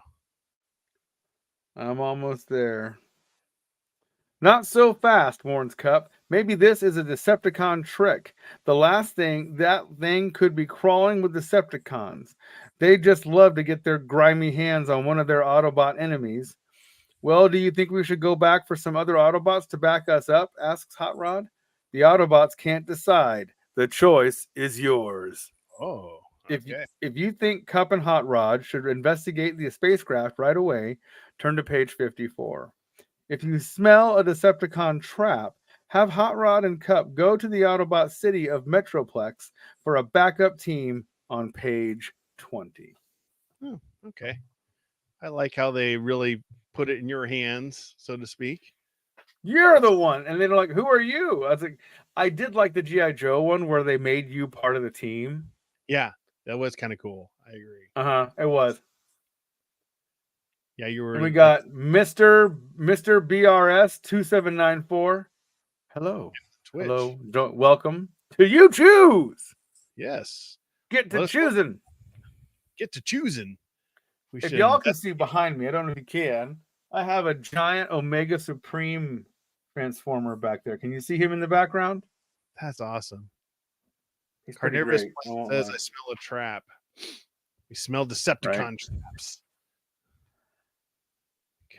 I'm almost there. Not so fast, warns Cup. Maybe this is a Decepticon trick. That thing could be crawling with Decepticons. They just love to get their grimy hands on one of their Autobot enemies. Well, do you think we should go back for some other Autobots to back us up? Asks Hot Rod. The Autobots can't decide. The choice is yours. Oh, okay. If you think Cup and Hot Rod should investigate the spacecraft right away, turn to page 54. If you smell a Decepticon trap, have Hot Rod and Cup go to the Autobot city of Metroplex for a backup team on page 20. Oh, okay. I like how they really put it in your hands, so to speak. You're the one. And they're like, who are you? I was like, I did like the G.I. Joe one where they made you part of the team. Yeah, that was kind of cool. I agree. It was. Yeah, you were. And we got Mr. BRS 2794. Hello. Twitch. Hello. Welcome to You Choose. Yes. Get to Let us know. choosing. Get to choosing. We If should y'all can see behind me, I don't know if you can. I have a giant Omega Supreme transformer back there. Can you see him in the background? That's awesome. He's pretty Carnivorous great. I won't says, lie. I smell a trap. We smell Decepticon traps.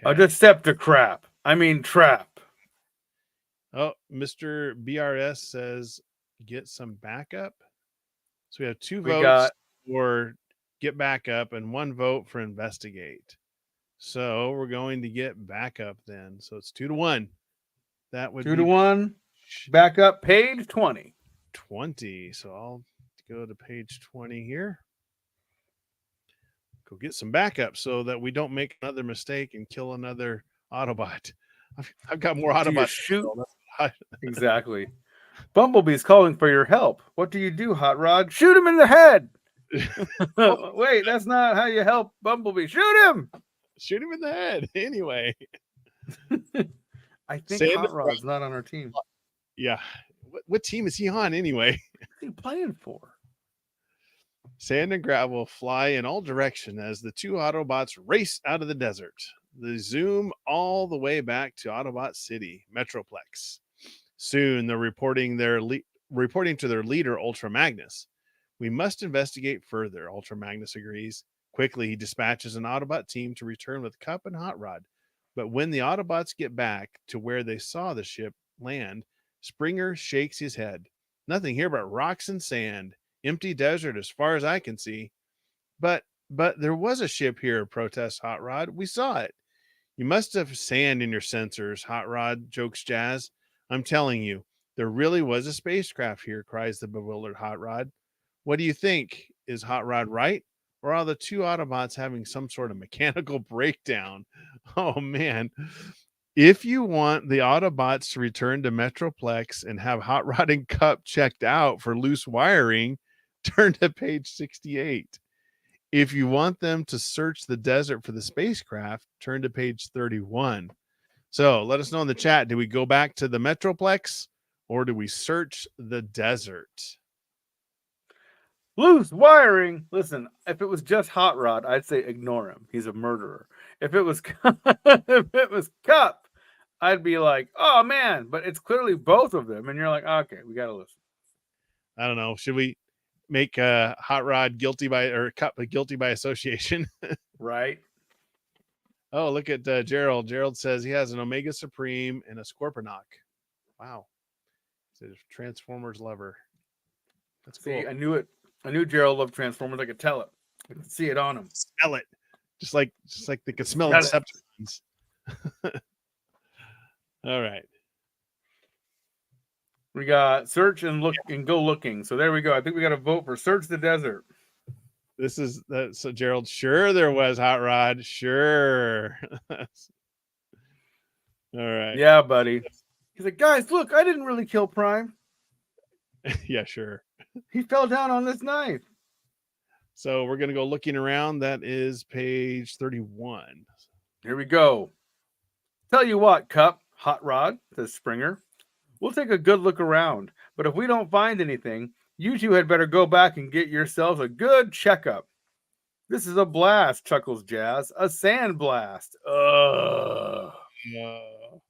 A Okay. Decepticrap. I mean trap. Oh, Mr. BRS says, get some backup. So we have 2 We votes got for get backup and 1 vote for investigate. So we're going to get backup then. So it's 2-1. That would 2-1. Backup page 20. 20. So I'll go to page 20 here. Go get some backup so that we don't make another mistake and kill another Autobot. I've got more Do you Autobots. shoot? Exactly. Bumblebee's calling for your help. What do you do, Hot Rod? Shoot him in the head. Wait, that's not how you help Bumblebee. Shoot him. Shoot him in the head. Anyway. I think Hot Rod's not on our team. Yeah. What team is he on anyway? What's he playing for? Sand and gravel fly in all directions as the 2 Autobots race out of the desert. They zoom all the way back to Autobot City, Metroplex. Soon they're reporting to their leader, Ultra Magnus. We must investigate further, Ultra Magnus agrees. Quickly, he dispatches an Autobot team to return with Cup and Hot Rod. But when the Autobots get back to where they saw the ship land, Springer shakes his head. Nothing here but rocks and sand. Empty desert as far as I can see. But there was a ship here, protests Hot Rod. We saw it. You must have sand in your sensors, Hot Rod, jokes Jazz. I'm telling you, there really was a spacecraft here, cries the bewildered Hot Rod. What do you think? Is Hot Rod right? Or are the 2 Autobots having some sort of mechanical breakdown? Oh, man. If you want the Autobots to return to Metroplex and have Hot Rod and Cup checked out for loose wiring, turn to page 68. If you want them to search the desert for the spacecraft, turn to page 31. So let us know in the chat. Do we go back to the Metroplex or do we search the desert? Loose wiring. Listen, if it was just Hot Rod, I'd say ignore him. He's a murderer. If it was Cup, I'd be like, oh man, but it's clearly both of them. And you're like, okay, we got to listen. I don't know. Should we make Hot Rod guilty by, or Cup guilty by association? Right. Oh, look at Gerald. Gerald says he has an Omega Supreme and a Scorponok. Wow. He's a Transformers lover. That's cool. See, I knew it. I knew Gerald loved Transformers. I could tell it. I could see it on him. Smell it. Just like they could smell Decepticons. All right. We got search and look and go looking. So there we go. I think we got to vote for search the desert. This is so Gerald. Sure, there was Hot Rod. Sure. All right. Yeah, buddy. He's like, guys, look, I didn't really kill Prime. Yeah, sure. He fell down on this knife. So we're gonna go looking around. That is page 31. Here we go. Tell you what, Cup, Hot Rod, says Springer. We'll take a good look around, but if we don't find anything, you 2 had better go back and get yourselves a good checkup. This is a blast, chuckles Jazz. A sand blast. Ugh.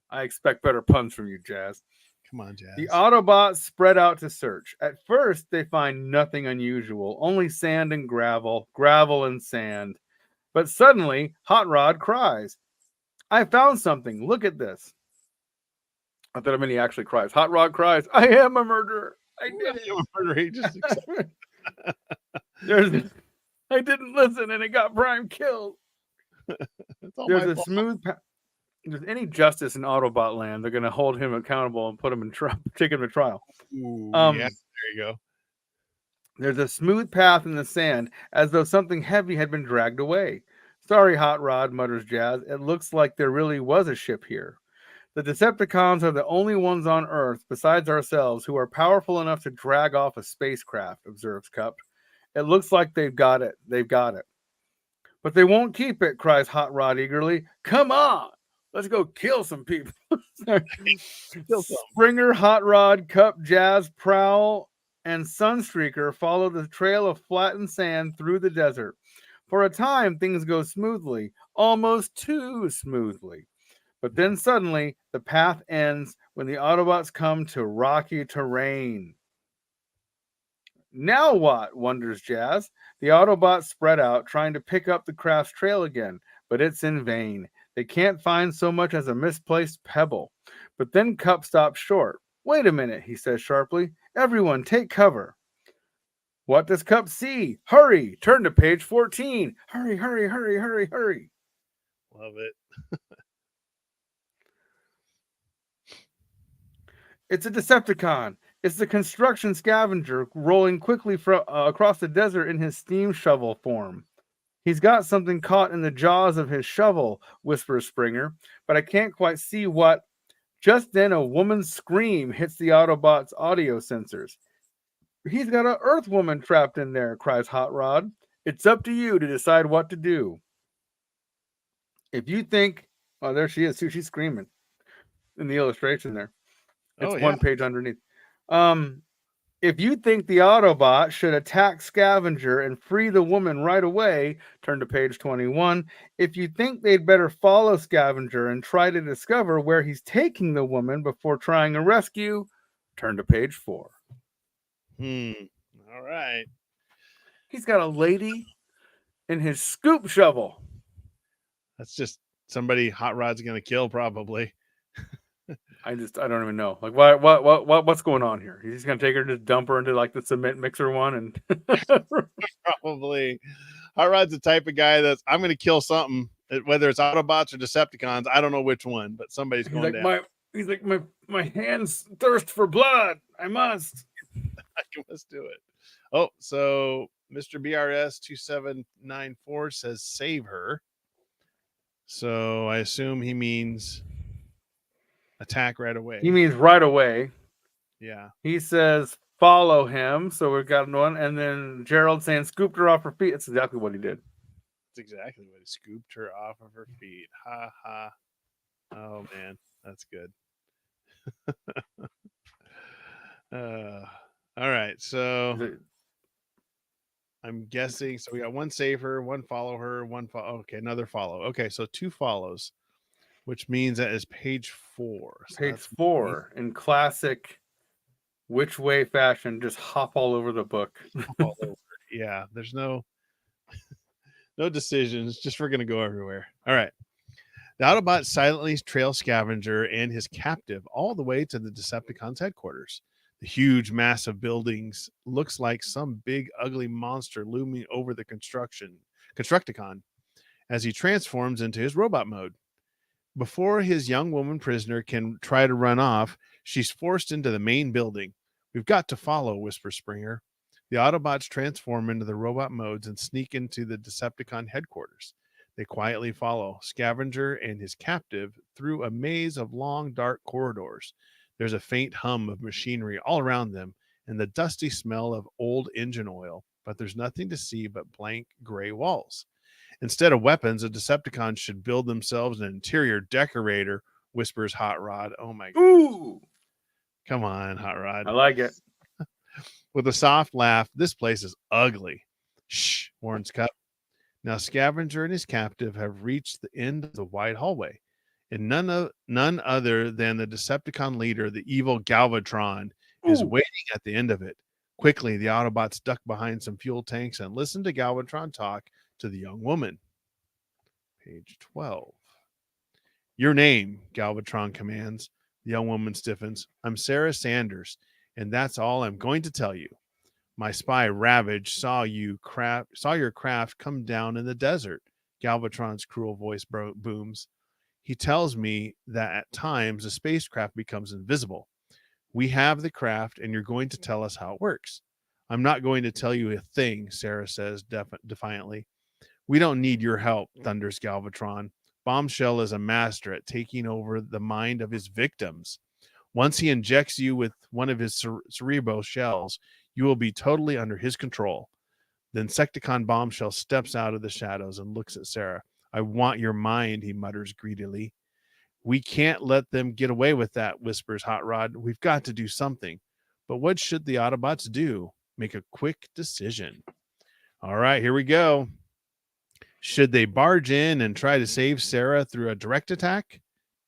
I expect better puns from you, Jazz. Come on, Jazz. The Autobots spread out to search. At first, they find nothing unusual, only sand and gravel and sand. But suddenly, Hot Rod cries, I found something. Look at this. Not that many actually cries. Hot Rod cries, I am a murderer. I did it. I didn't listen and it got Prime killed. There's a smooth path. If there's any justice in Autobot land, they're going to hold him accountable and put him in take him to trial. Ooh, yeah, there you go. There's a smooth path in the sand, as though something heavy had been dragged away. Sorry, Hot Rod, mutters Jazz. It looks like there really was a ship here. The Decepticons are the only ones on Earth, besides ourselves, who are powerful enough to drag off a spacecraft, observes Cup. It looks like they've got it. They've got it. But they won't keep it, cries Hot Rod eagerly. Come on! Let's go kill some people. Kill some. Springer, Hot Rod, Cup, Jazz, Prowl, and Sunstreaker follow the trail of flattened sand through the desert. For a time, things go smoothly, almost too smoothly. But then suddenly, the path ends when the Autobots come to rocky terrain. Now what? Wonders Jazz. The Autobots spread out, trying to pick up the craft's trail again, but it's in vain. They can't find so much as a misplaced pebble. But then Cup stops short. Wait a minute, he says sharply. Everyone, take cover. What does Cup see? Hurry! Turn to page 14. Hurry, hurry, hurry, hurry, hurry. Love it. It's a Decepticon. It's the construction scavenger rolling quickly across the desert in his steam shovel form. He's got something caught in the jaws of his shovel, whispers Springer, but I can't quite see what. Just then a woman's scream hits the Autobot's audio sensors. He's got an Earth woman trapped in there, cries Hot Rod. It's up to you to decide what to do. If you think, oh, there she is, too. She's screaming in the illustration there. It's one page underneath. If you think the Autobot should attack Scavenger and free the woman right away, turn to page 21. If you think they'd better follow Scavenger and try to discover where he's taking the woman before trying a rescue, turn to page 4. All right. He's got a lady in his scoop shovel. That's just somebody Hot Rod's going to kill, probably. I don't even know. Like, what's going on here? He's gonna take her to dump her into like the cement mixer one, and probably. Hot Rod's the type of guy that's I'm going to kill something, whether it's Autobots or Decepticons. I don't know which one, but somebody's going down. He's like my hands thirst for blood. I must. I must do it. Oh, so Mr. BRS 2794 says save her. So I assume he means attack right away. He means right away. Yeah. He says follow him. So we've got one. And then Gerald saying scooped her off her feet. That's exactly what he did. That's exactly what he scooped her off of her feet. Ha ha. Oh man, that's good. All right. So I'm guessing. So we got one save her, one follow her, one follow. Okay, another follow. Okay, so 2 follows, which means that is page 4. So page 4 in classic which way fashion, just hop all over the book. All over. Yeah, there's no decisions. Just we're gonna go everywhere. All right. The Autobots silently trail Scavenger and his captive all the way to the Decepticons' headquarters. The huge, massive buildings looks like some big, ugly monster looming over the Constructicon as he transforms into his robot mode. Before his young woman prisoner can try to run off, she's forced into the main building. We've got to follow, whispers Springer. The Autobots transform into the robot modes and sneak into the Decepticon headquarters. They quietly follow Scavenger and his captive through a maze of long, dark corridors. There's a faint hum of machinery all around them and the dusty smell of old engine oil, but there's nothing to see but blank gray walls. Instead of weapons, a Decepticon should build themselves an interior decorator, whispers Hot Rod. Oh my God. Ooh. Come on, Hot Rod. I like it. With a soft laugh, this place is ugly. Shh, warns Cup. Now Scavenger and his captive have reached the end of the wide hallway, and none other than the Decepticon leader, the evil Galvatron, is waiting at the end of it. Quickly, the Autobots duck behind some fuel tanks and listen to Galvatron talk to the young woman. Page 12. Your name, Galvatron commands. The young woman stiffens. I'm Sarah Sanders, and that's all I'm going to tell you. My spy Ravage saw your craft come down in the desert. Galvatron's cruel voice booms. He tells me that at times a spacecraft becomes invisible. We have the craft, and you're going to tell us how it works. I'm not going to tell you a thing, Sarah says defiantly. We don't need your help, thunders Galvatron. Bombshell is a master at taking over the mind of his victims. Once he injects you with one of his cerebral shells, you will be totally under his control. Then Secticon Bombshell steps out of the shadows and looks at Sarah. I want your mind, he mutters greedily. We can't let them get away with that, whispers Hot Rod. We've got to do something. But what should the Autobots do? Make a quick decision. All right, here we go. Should they barge in and try to save Sarah through a direct attack?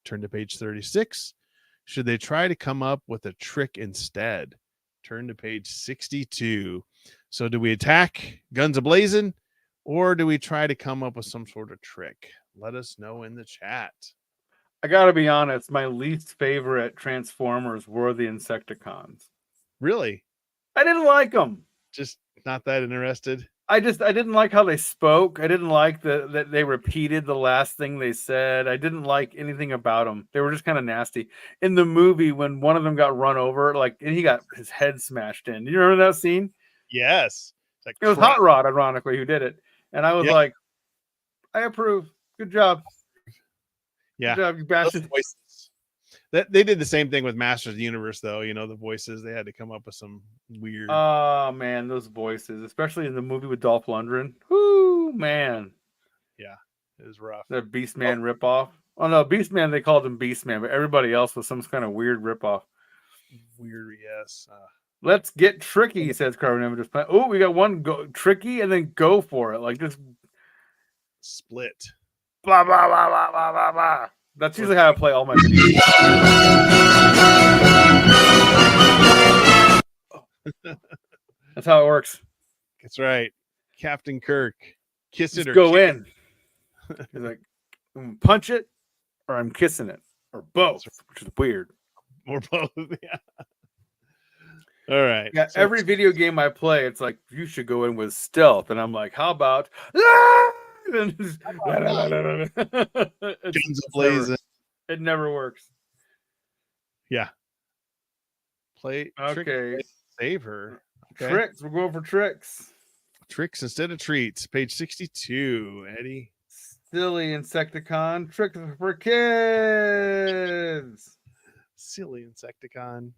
Turn to page 36. Should they try to come up with a trick instead? Turn to page 62. So do we attack guns ablazing, or do we try to come up with some sort of trick? Let us know in the chat. I gotta be honest, my least favorite Transformers were the Insecticons. Really? I didn't like them. Just not that interested? I didn't like how they spoke. I didn't like that they repeated the last thing they said. I didn't like anything about them. They were just kind of nasty. In the movie, when one of them got run over, like, and he got his head smashed in. Do you remember that scene? Yes. Like it was Hot Rod, ironically, who did it. And I was like, I approve. Good job. Yeah. Good job, you bastard. They did the same thing with Masters of the Universe, though. You know, the voices, they had to come up with some weird. Oh, man, those voices, especially in the movie with Dolph Lundgren. Whoo, man. Yeah, it was rough. The Beastman ripoff. Oh, no, Beastman, they called him Beastman, but everybody else was some kind of weird ripoff. Weird, yes. Let's get tricky, says Carbon Images. Oh, we got one tricky and then go for it. Like, just split. Blah, blah, blah, blah, blah, blah, blah. That's usually how I play all my videos. That's how it works. That's right. Captain Kirk. Kiss Just it or go kick in. He's like, punch it or I'm kissing it. Or both, which is weird. Or both, yeah. All right. Yeah, so every video game I play, it's like, you should go in with stealth. And I'm like, how about... Guns ablazing. It never works. Yeah. Play. Okay. Save her. Okay. Tricks. We're going for tricks. Tricks instead of treats. Page 62. Eddie. Silly Insecticon. Tricks for kids. Silly Insecticon.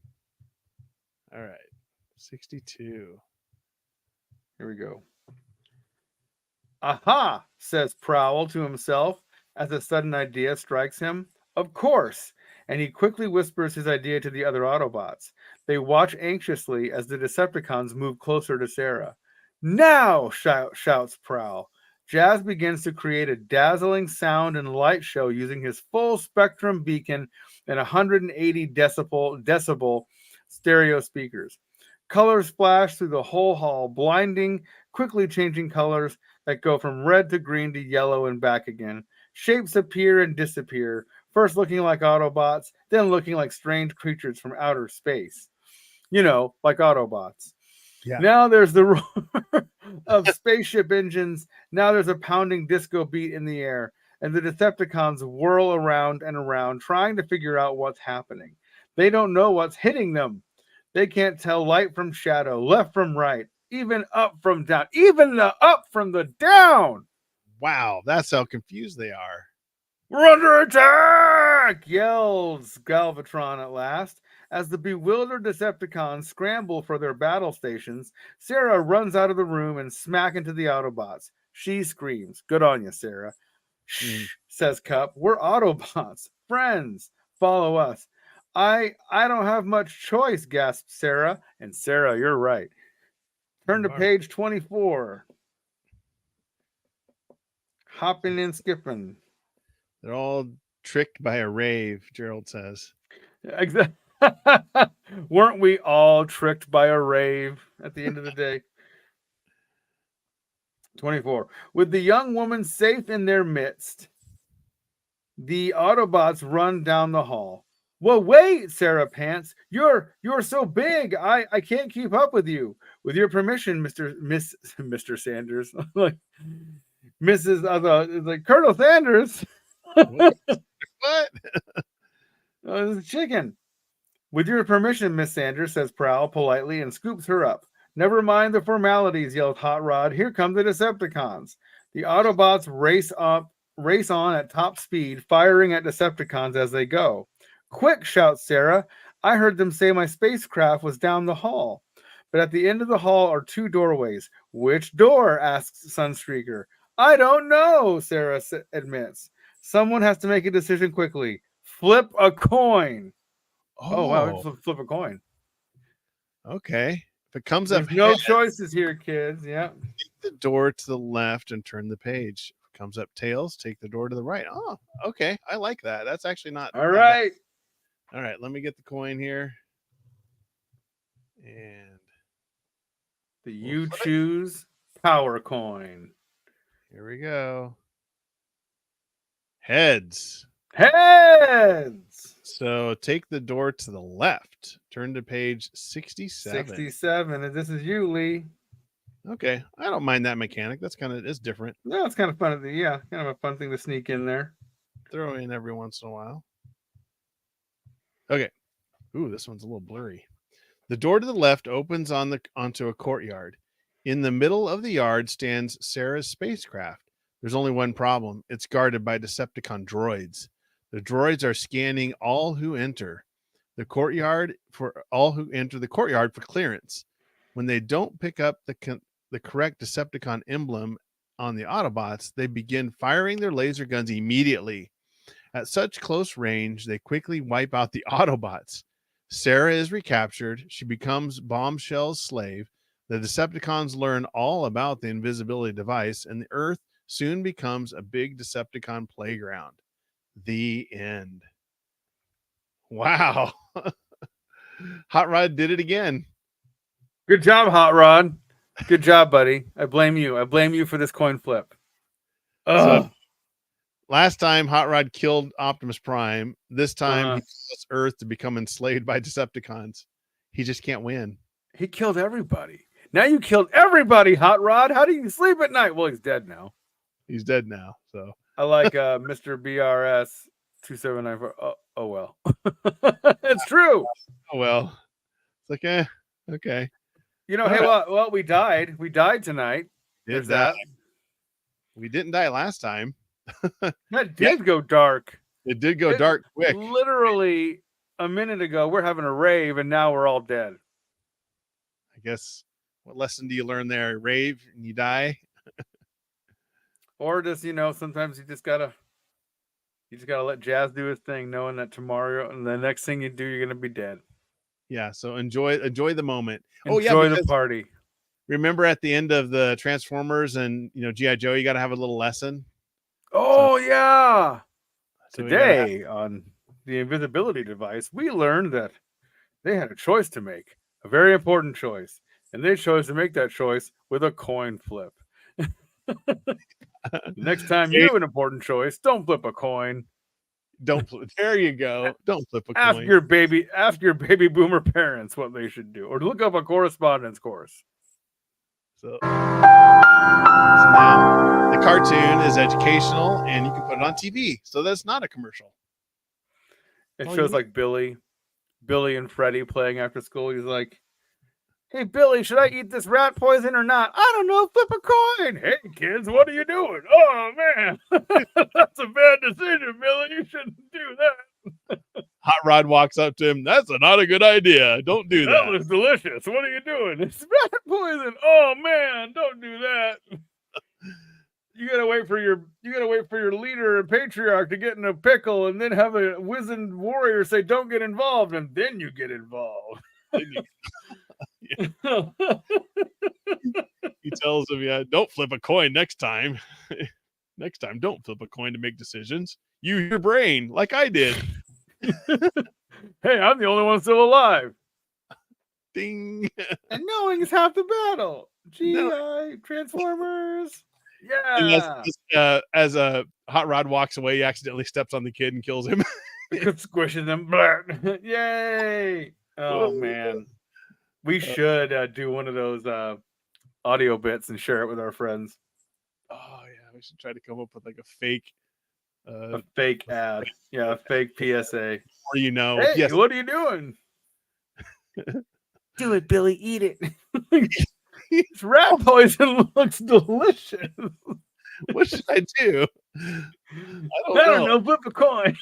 All right. 62. Here we go. Aha, says Prowl to himself as a sudden idea strikes him. Of course. And he quickly whispers his idea to the other Autobots. They watch anxiously as the Decepticons move closer to Sarah. Now, shouts Prowl. Jazz begins to create a dazzling sound and light show using his full spectrum beacon and 180 decibel stereo speakers. Colors flash through the whole hall, blinding, quickly changing colors that go from red to green to yellow and back again. Shapes appear and disappear, first looking like Autobots, then looking like strange creatures from outer space. You know, like Autobots. Yeah. Now there's the roar of spaceship engines. Now there's a pounding disco beat in the air, and the Decepticons whirl around and around, trying to figure out what's happening. They don't know what's hitting them. They can't tell light from shadow, left from right, even up from down, even the up from the down. Wow, that's how confused they are. We're under attack, yells Galvatron at last. As the bewildered Decepticons scramble for their battle stations, Sarah runs out of the room and smack into the Autobots. She screams. Good on you, Sarah. Shh, says Cup. We're Autobots. Friends. Follow us. I don't have much choice, gasped Sarah. And Sarah, you're right. Turn to page 24. Hopping and skipping. They're all tricked by a rave, Gerald says. Exactly. Weren't we all tricked by a rave at the end of the day? 24. With the young woman safe in their midst, the Autobots run down the hall. Well, wait, Sarah pants. You're so big. I can't keep up with you. With your permission, Mr. Sanders. Like Mrs. Like Colonel Sanders. What? Oh, this is chicken. With your permission, Miss Sanders, says Prowl politely and scoops her up. Never mind the formalities, yelled Hot Rod. Here come the Decepticons. The Autobots race on at top speed, firing at Decepticons as they go. Quick, shouts Sarah. I heard them say my spacecraft was down the hall. But at the end of the hall are two doorways. Which door? asks Sunstreaker. I don't know, Sarah admits. Someone has to make a decision quickly. Flip a coin. Oh wow, we Oh, have to flip a coin. okay. If it comes There's up no heads, choices here, kids. Yeah. take the door to the left and turn the page. If it comes up tails, take the door to the right. Oh, okay. I like that. That's actually not All not bad. right. All right, let me get the coin here. And The we'll You flip it. Choose Power Coin. Here we go. Heads. Heads. So take the door to the left. Turn to page 67. 67. And this is you, Lee. Okay. I don't mind that mechanic. That's it's different. No, it's kind of fun. Yeah, kind of a fun thing to sneak in there. Throw in every once in a while. Okay. Ooh, this one's a little blurry. The door to the left opens onto a courtyard. In the middle of the yard stands Sarah's spacecraft. There's only one problem. It's guarded by Decepticon droids. The droids are scanning all who enter the courtyard for clearance. When they don't pick up the correct Decepticon emblem on the Autobots, they begin firing their laser guns immediately. At such close range, they quickly wipe out the Autobots. Sarah is recaptured. She becomes Bombshell's slave. The Decepticons learn all about the invisibility device, and the Earth soon becomes a big Decepticon playground. The end. Wow. Hot Rod did it again. Good job, Hot Rod. Good job, buddy. I blame you. I blame you for this coin flip. So last time Hot Rod killed Optimus Prime. This time he wants Earth to become enslaved by Decepticons. He just can't win. He killed everybody. Now you killed everybody, Hot Rod. How do you sleep at night? Well, he's dead now. He's dead now. So I like Mr. BRS 2794. Oh well. It's true. Oh well. It's like, okay. You know, All hey, right. well, we died. We died tonight. There's that. We didn't die last time. That did go dark. It did go dark quick. Literally a minute ago, we're having a rave, and now we're all dead. I guess, what lesson do you learn there? Rave and you die? Or just, sometimes you just gotta let Jazz do his thing, knowing that tomorrow and the next thing you do, you're gonna be dead. Yeah, so enjoy the moment. Enjoy the party. Remember at the end of the Transformers and G.I. Joe, you got to have a little lesson. Oh yeah. So today on the invisibility device, we learned that they had a choice to make, a very important choice, and they chose to make that choice with a coin flip. Next time you have an important choice, don't flip a coin. There you go. Don't flip a coin. Ask your baby boomer parents what they should do, or look up a correspondence course. So now the cartoon is educational, and you can put it on TV, so that's not a commercial. It shows like Billy and Freddie playing after school. He's like, "Hey Billy, should I eat this rat poison or not? I don't know. Flip a coin. Hey kids, what are you doing? Oh man, that's a bad decision, Billy. You shouldn't do that." Hot Rod walks up to him. That's not a good idea. Don't do that. That looks delicious. What are you doing? It's rat poison. Oh man, don't do that. You gotta wait for your leader and patriarch to get in a pickle, and then have a wizened warrior say, "Don't get involved," and then you get involved. He tells him, "Yeah, don't flip a coin next time. Next time, don't flip a coin to make decisions. Use your brain, like I did." Hey, I'm the only one still alive. Ding. And knowing is half the battle. GI Transformers. Yeah. As a Hot Rod walks away, he accidentally steps on the kid and kills him. Squishing them. Yay. Oh man. We should do one of those audio bits and share it with our friends. Oh yeah, we should try to come up with like a fake ad. Yeah, a fake PSA. Or Hey, yes. What are you doing? Do it, Billy. Eat it. This rat poison looks delicious. What should I do? I don't know. Flip a coin.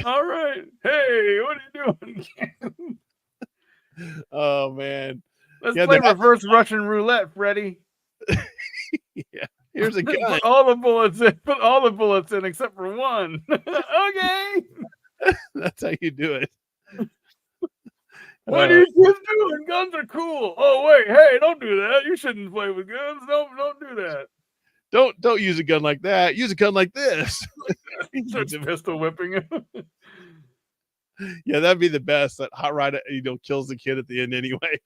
All right. Hey, what are you doing? Oh man. Let's play reverse Russian roulette, Freddy. Yeah. Here's a gun. Put all the bullets in except for one. Okay. That's how you do it. What are you kids doing? Guns are cool. Oh wait, hey, don't do that. You shouldn't play with guns. Don't do that. Don't use a gun like that. Use a gun like this. Starts pistol whipping him. Yeah, that'd be the best. That hot rod, kills the kid at the end anyway.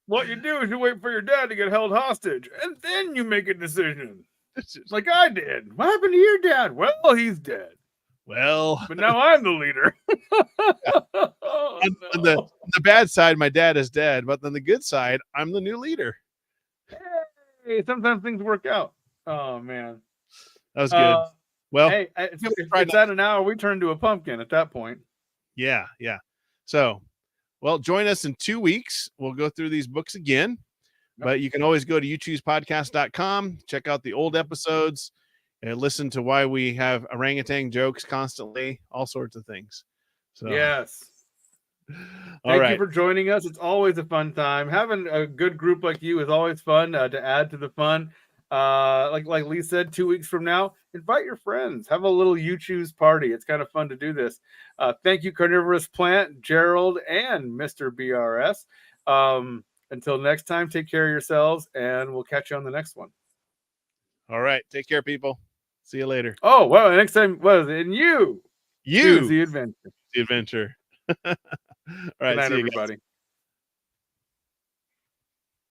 What you do is you wait for your dad to get held hostage, and then you make a decision. Like I did. What happened to your dad? Well, he's dead. Well, but now I'm the leader. Oh, on the bad side, my dad is dead, but on the good side, I'm the new leader. Hey, sometimes things work out. Oh man, that was good. Well, hey, if it's at an hour, we turn to a pumpkin at that point. Yeah. So, well, join us in 2 weeks. We'll go through these books again, but you can always go to Uchoosepodcast.com, check out the old episodes, and listen to why we have orangutan jokes constantly, all sorts of things. So, yes. Thank you for joining us. It's always a fun time. Having a good group like you is always fun to add to the fun. Like Lee said, 2 weeks from now, invite your friends. Have a little You Choose party. It's kind of fun to do this. Thank you, Carnivorous Plant, Gerald, and Mr. BRS. Until next time, take care of yourselves, and we'll catch you on the next one. All right. Take care, people. See you later. Oh, well, next time, what is it? And you choose the adventure. The adventure. All right. Good night, see you everybody. guys.